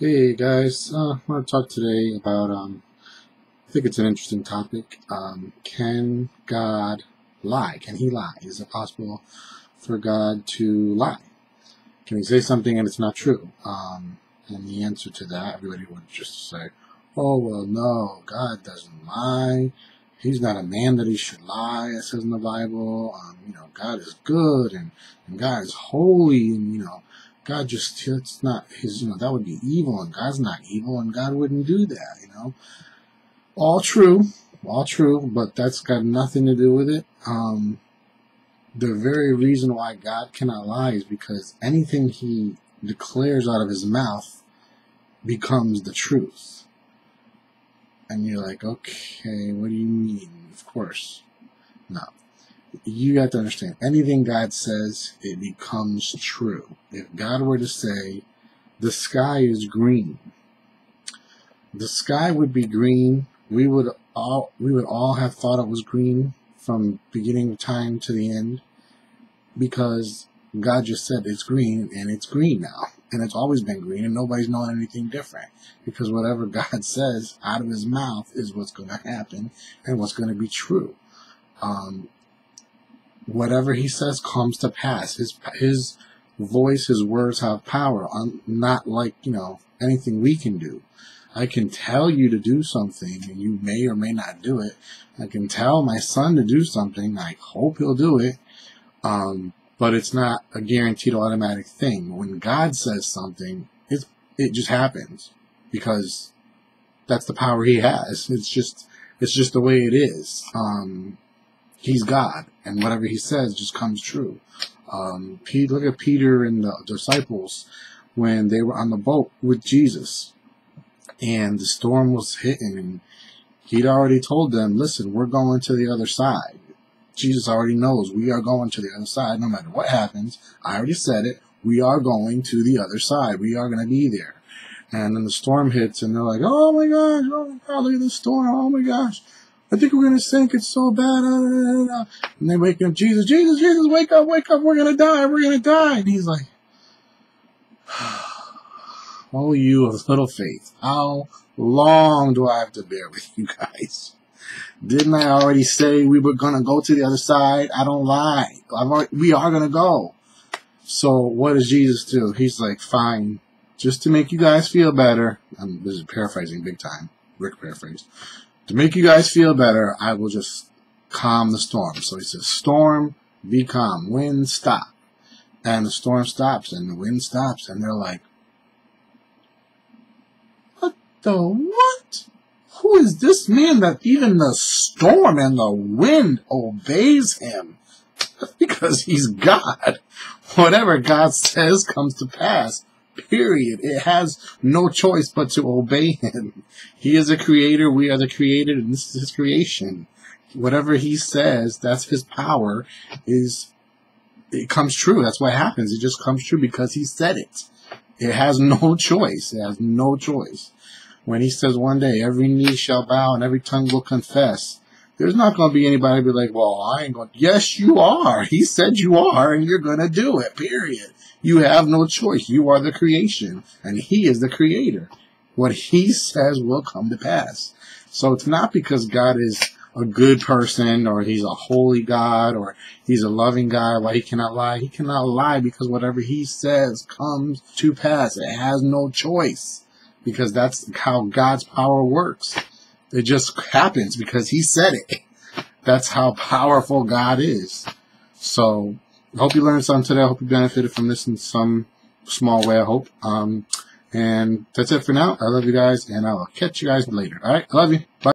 Hey guys, I want to talk today about, I think it's an interesting topic. Can God lie? Can he lie? Is it possible for God to lie? Can he say something and it's not true? And the answer to that, everybody would just say, oh, well, no, God doesn't lie. He's not a man that he should lie, it says in the Bible. God is good and God is holy, and, God just, it's not his, that would be evil, and God's not evil, and God wouldn't do that. All true, but that's got nothing to do with it. The very reason why God cannot lie is because anything he declares out of his mouth becomes the truth. And you're like, okay, what do you mean? Of course. No. You have to understand, anything God says, it becomes true. If God were to say, the sky is green, the sky would be green. We would all have thought it was green from beginning of time to the end, because God just said it's green, and it's green now. And it's always been green, and nobody's known anything different. Because whatever God says out of his mouth is what's going to happen and what's going to be true. Whatever he says comes to pass. His voice, his words have power. Not like, anything we can do. I can tell you to do something, and you may or may not do it. I can tell my son to do something. I hope he'll do it. But it's not a guaranteed automatic thing. When God says something, it just happens, because that's the power he has. It's just the way it is. He's God, and whatever he says just comes true. Look at Peter and the disciples when they were on the boat with Jesus, and the storm was hitting, and he'd already told them, listen, we're going to the other side. Jesus already knows we are going to the other side. No matter what happens, I already said it, we are going to the other side. We are going to be there. And then the storm hits, and they're like, oh my gosh, look at the storm, oh my gosh. I think we're going to sink, it's so bad. And they wake up, Jesus, wake up, we're going to die. And he's like, oh, you of little faith, how long do I have to bear with you guys? Didn't I already say we were going to go to the other side? I don't lie. We are going to go. So what does Jesus do? He's like, fine, just to make you guys feel better. This is paraphrasing big time. Rick paraphrased. To make you guys feel better, I will just calm the storm. So he says, storm, be calm. Wind, stop. And the storm stops, and the wind stops. And they're like, what the what? Who is this man that even the storm and the wind obeys him? Because he's God. Whatever God says comes to pass. Period. It has no choice but to obey him. He is a creator. We are the created, and this is his creation. Whatever he says, that's his power. It comes true. That's what happens. It just comes true because he said it. It has no choice. It has no choice. When he says one day every knee shall bow and every tongue will confess, there's not going to be anybody be like, well, I ain't going to. Yes, you are. He said you are, and you're going to do it, period. You have no choice. You are the creation, and he is the creator. What he says will come to pass. So it's not because God is a good person, or he's a holy God, or he's a loving God, why he cannot lie. He cannot lie because whatever he says comes to pass. It has no choice, because that's how God's power works. It just happens because he said it. That's how powerful God is. So I hope you learned something today. I hope you benefited from this in some small way, I hope. And that's it for now. I love you guys, and I will catch you guys later. All right? I love you. Bye.